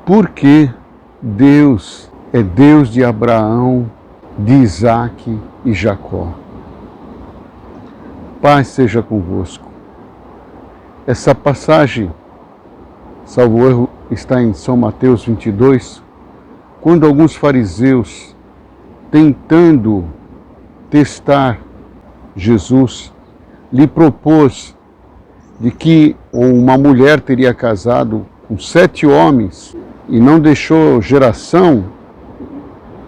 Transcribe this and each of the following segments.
Porque Deus é Deus de Abraão, de Isaque e Jacó. Paz seja convosco. Essa passagem, salvo erro, está em São Mateus 22, quando alguns fariseus, tentando testar Jesus, lhe propôs de que uma mulher teria casado com 7 homens e não deixou geração,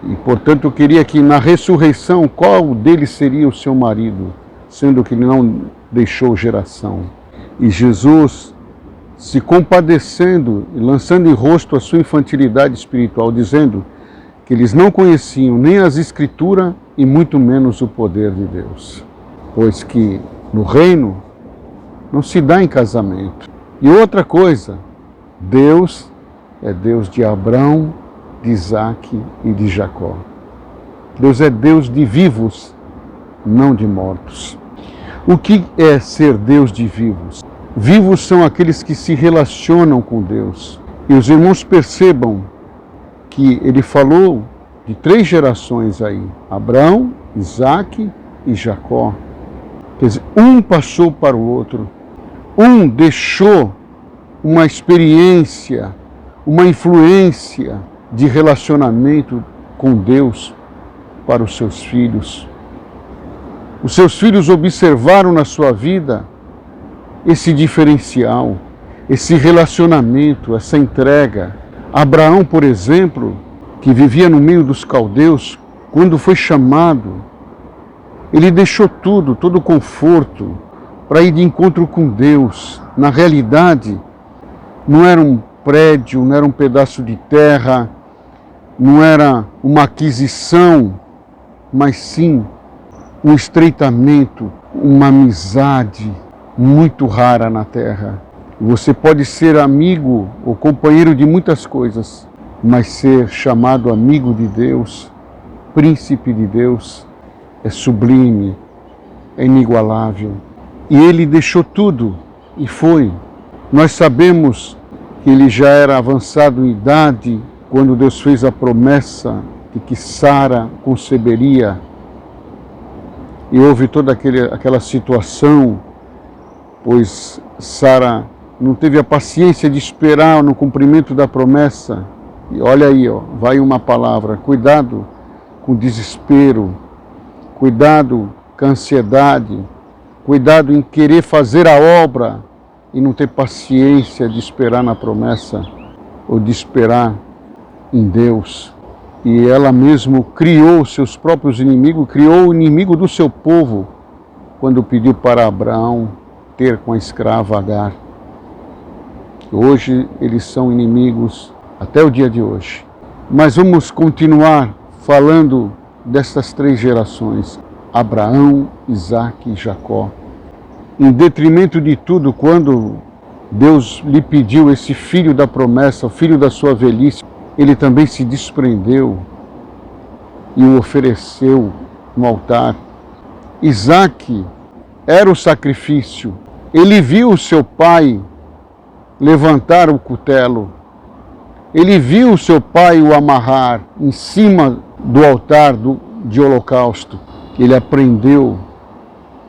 e portanto queria que na ressurreição qual deles seria o seu marido, sendo que ele não deixou geração. E Jesus, se compadecendo e lançando em rosto a sua infantilidade espiritual, dizendo que eles não conheciam nem as Escrituras e muito menos o poder de Deus, pois que no reino não se dá em casamento. E outra coisa, Deus é Deus de Abraão, de Isaque e de Jacó. Deus é Deus de vivos, não de mortos. O que é ser Deus de vivos? Vivos são aqueles que se relacionam com Deus. E os irmãos percebam que ele falou de 3 gerações aí, Abraão, Isaque e Jacó. Quer dizer, um passou para o outro, um deixou uma experiência, uma influência de relacionamento com Deus para os seus filhos. Os seus filhos observaram na sua vida esse diferencial, esse relacionamento, essa entrega. Abraão, por exemplo, que vivia no meio dos caldeus, quando foi chamado, ele deixou tudo, todo o conforto, para ir de encontro com Deus. Na realidade, não era um prédio, não era um pedaço de terra, não era uma aquisição, mas sim um estreitamento, uma amizade muito rara na terra. Você pode ser amigo ou companheiro de muitas coisas, mas ser chamado amigo de Deus, príncipe de Deus, é sublime, é inigualável. E ele deixou tudo e foi. Nós sabemos que ele já era avançado em idade quando Deus fez a promessa de que Sara conceberia. E houve toda aquela situação, pois Sara não teve a paciência de esperar no cumprimento da promessa. E olha aí, vai uma palavra, cuidado com o desespero, cuidado com a ansiedade, cuidado em querer fazer a obra e não ter paciência de esperar na promessa ou de esperar em Deus. E ela mesmo criou seus próprios inimigos, criou o inimigo do seu povo, quando pediu para Abraão ter com a escrava Agar. Hoje eles são inimigos até o dia de hoje. Mas vamos continuar falando dessas 3 gerações, Abraão, Isaque e Jacó. Em detrimento de tudo, quando Deus lhe pediu esse filho da promessa, o filho da sua velhice, ele também se desprendeu e o ofereceu no altar. Isaque era o sacrifício. Ele viu seu pai levantar o cutelo. Ele viu seu pai o amarrar em cima do altar de holocausto. Ele aprendeu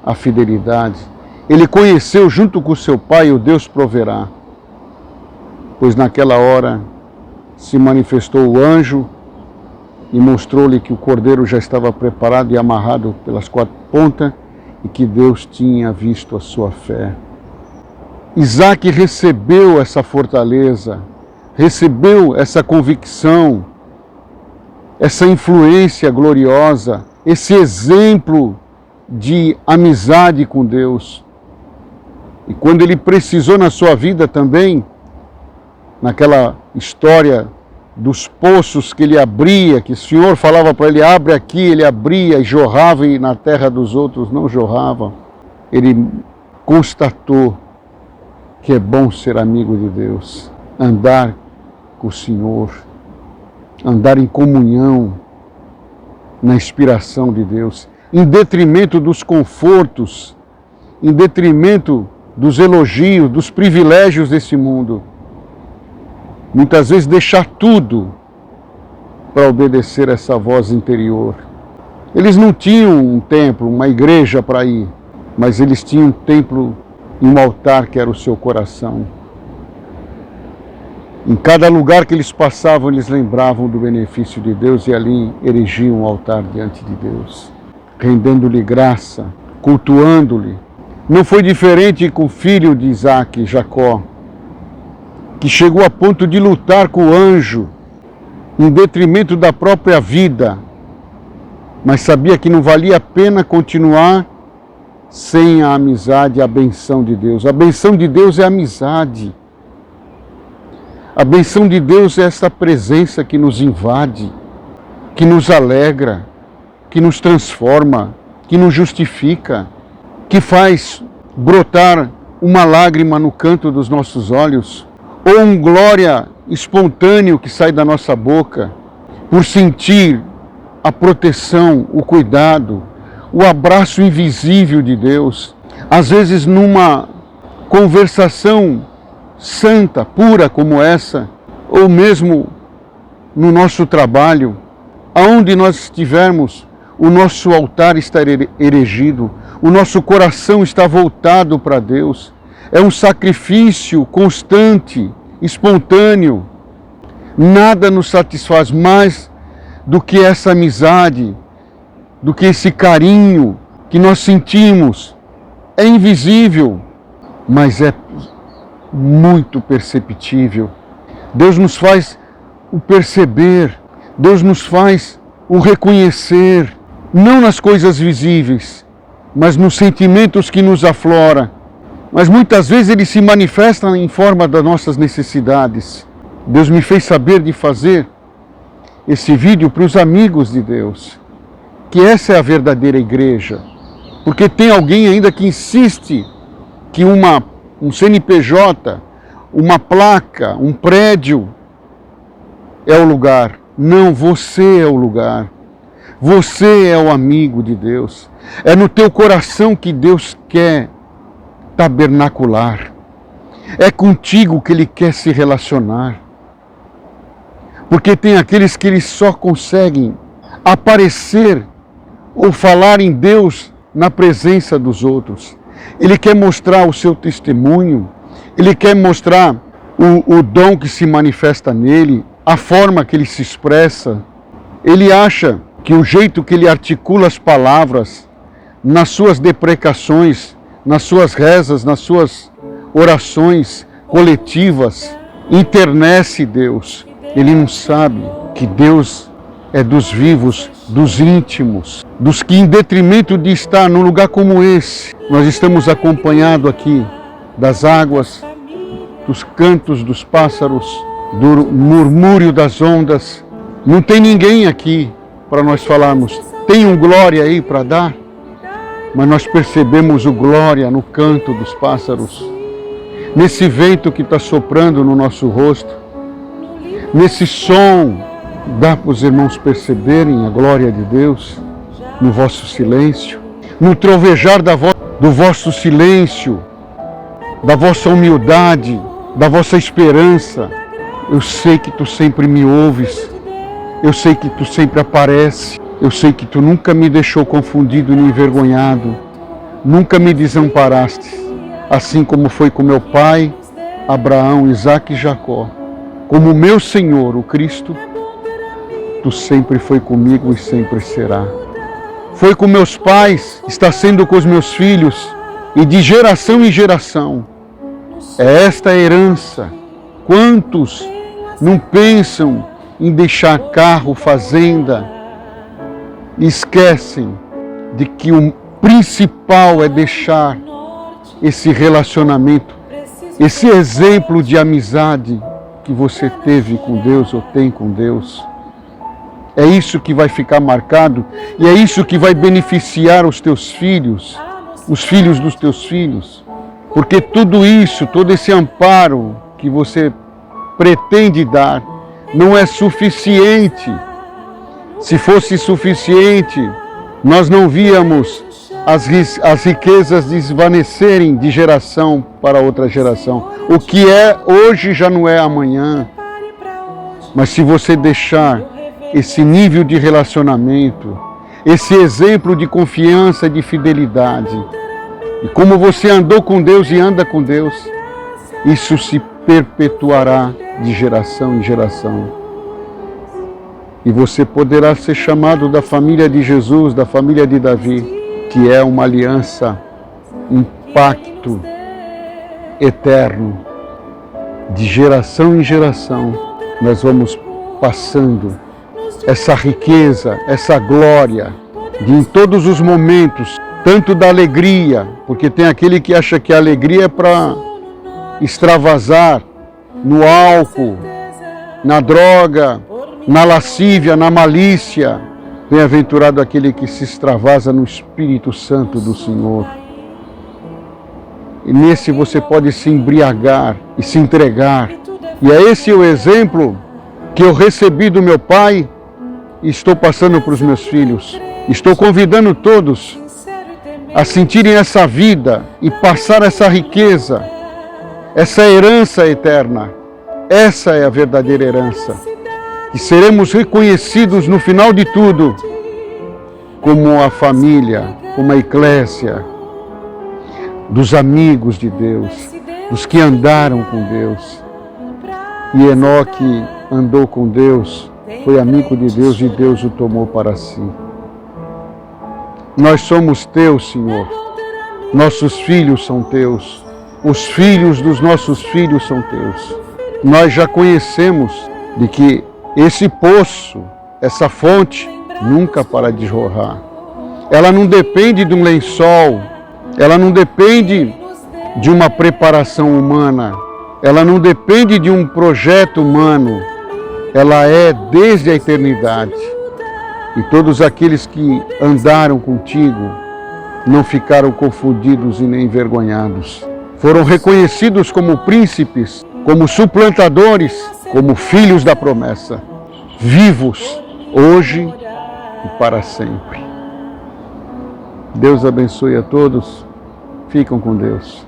a fidelidade. Ele conheceu junto com seu pai o Deus proverá. Pois naquela hora se manifestou o anjo e mostrou-lhe que o cordeiro já estava preparado e amarrado pelas 4 pontas e que Deus tinha visto a sua fé. Isaque recebeu essa fortaleza, recebeu essa convicção, essa influência gloriosa, esse exemplo de amizade com Deus. E quando ele precisou na sua vida também, naquela história dos poços que ele abria, que o Senhor falava para ele, abre aqui, ele abria e jorrava, e na terra dos outros não jorrava. Ele constatou que é bom ser amigo de Deus, andar com o Senhor, andar em comunhão, na inspiração de Deus, em detrimento dos confortos, em detrimento dos elogios, dos privilégios desse mundo. Muitas vezes deixar tudo para obedecer essa voz interior. Eles não tinham um templo, uma igreja para ir, mas eles tinham um templo e um altar que era o seu coração. Em cada lugar que eles passavam, eles lembravam do benefício de Deus e ali erigiam um altar diante de Deus, rendendo-lhe graça, cultuando-lhe. Não foi diferente com o filho de Isaac, Jacó, que chegou a ponto de lutar com o anjo, em detrimento da própria vida, mas sabia que não valia a pena continuar sem a amizade e a benção de Deus. A benção de Deus é a amizade. A benção de Deus é essa presença que nos invade, que nos alegra, que nos transforma, que nos justifica, que faz brotar uma lágrima no canto dos nossos olhos, ou um glória espontâneo que sai da nossa boca, por sentir a proteção, o cuidado, o abraço invisível de Deus. Às vezes numa conversação santa, pura como essa, ou mesmo no nosso trabalho, aonde nós estivermos, o nosso altar está erigido, o nosso coração está voltado para Deus. É um sacrifício constante, espontâneo. Nada nos satisfaz mais do que essa amizade, do que esse carinho que nós sentimos. É invisível, mas é muito perceptível. Deus nos faz o perceber, Deus nos faz o reconhecer, não nas coisas visíveis, mas nos sentimentos que nos aflora. Mas muitas vezes ele se manifesta em forma das nossas necessidades. Deus me fez saber de fazer esse vídeo para os amigos de Deus, que essa é a verdadeira igreja. Porque tem alguém ainda que insiste que um CNPJ, uma placa, um prédio é o lugar. Não, você é o lugar. Você é o amigo de Deus. É no teu coração que Deus quer tabernacular. É contigo que Ele quer se relacionar. Porque tem aqueles que eles só conseguem aparecer ou falar em Deus na presença dos outros. Ele quer mostrar o seu testemunho, ele quer mostrar o dom que se manifesta nele, a forma que ele se expressa. Ele acha que o jeito que ele articula as palavras, nas suas deprecações, nas suas rezas, nas suas orações coletivas, internece Deus. Ele não sabe que Deus é dos vivos, dos íntimos, dos que, em detrimento de estar num lugar como esse, nós estamos acompanhados aqui das águas, dos cantos dos pássaros, do murmúrio das ondas. Não tem ninguém aqui para nós falarmos, tem um glória aí para dar? Mas nós percebemos o glória no canto dos pássaros, nesse vento que está soprando no nosso rosto, nesse som. Dá para os irmãos perceberem a glória de Deus no vosso silêncio, no trovejar do vosso silêncio, da vossa humildade, da vossa esperança. Eu sei que tu sempre me ouves, eu sei que tu sempre aparece, eu sei que tu nunca me deixou confundido nem envergonhado, nunca me desamparaste, assim como foi com meu pai, Abraão, Isaque e Jacó. Como meu Senhor, o Cristo, tu sempre foi comigo e sempre será. Foi com meus pais, está sendo com os meus filhos, e de geração em geração. É esta a herança. Quantos não pensam em deixar carro, fazenda, e esquecem de que o principal é deixar esse relacionamento, esse exemplo de amizade que você teve com Deus ou tem com Deus. É isso que vai ficar marcado e é isso que vai beneficiar os teus filhos, os filhos dos teus filhos. Porque tudo isso, todo esse amparo que você pretende dar, não é suficiente. Se fosse suficiente, nós não víamos as riquezas desvanecerem de geração para outra geração. O que é hoje já não é amanhã. Mas se você deixar esse nível de relacionamento, esse exemplo de confiança, de fidelidade, e como você andou com Deus e anda com Deus, isso se perpetuará de geração em geração. E você poderá ser chamado da família de Jesus, da família de Davi, que é uma aliança, um pacto eterno. De geração em geração, nós vamos passando essa riqueza, essa glória, de em todos os momentos, tanto da alegria, porque tem aquele que acha que a alegria é para extravasar no álcool, na droga, na lascívia, na malícia. Bem-aventurado aquele que se extravasa no Espírito Santo do Senhor. E nesse você pode se embriagar e se entregar. E é esse o exemplo que eu recebi do meu pai e estou passando para os meus filhos. Estou convidando todos a sentirem essa vida e passar essa riqueza, essa herança eterna. Essa é a verdadeira herança. E seremos reconhecidos no final de tudo como a família, como a eclésia, dos amigos de Deus, dos que andaram com Deus. E Enoque andou com Deus, foi amigo de Deus e Deus o tomou para si. Nós somos teus, Senhor. Nossos filhos são teus. Os filhos dos nossos filhos são teus. Nós já conhecemos de que esse poço, essa fonte, nunca para de jorrar. Ela não depende de um lençol, ela não depende de uma preparação humana, ela não depende de um projeto humano, ela é desde a eternidade. E todos aqueles que andaram contigo não ficaram confundidos e nem envergonhados. Foram reconhecidos como príncipes, como suplantadores, como filhos da promessa, vivos, hoje e para sempre. Deus abençoe a todos. Ficam com Deus.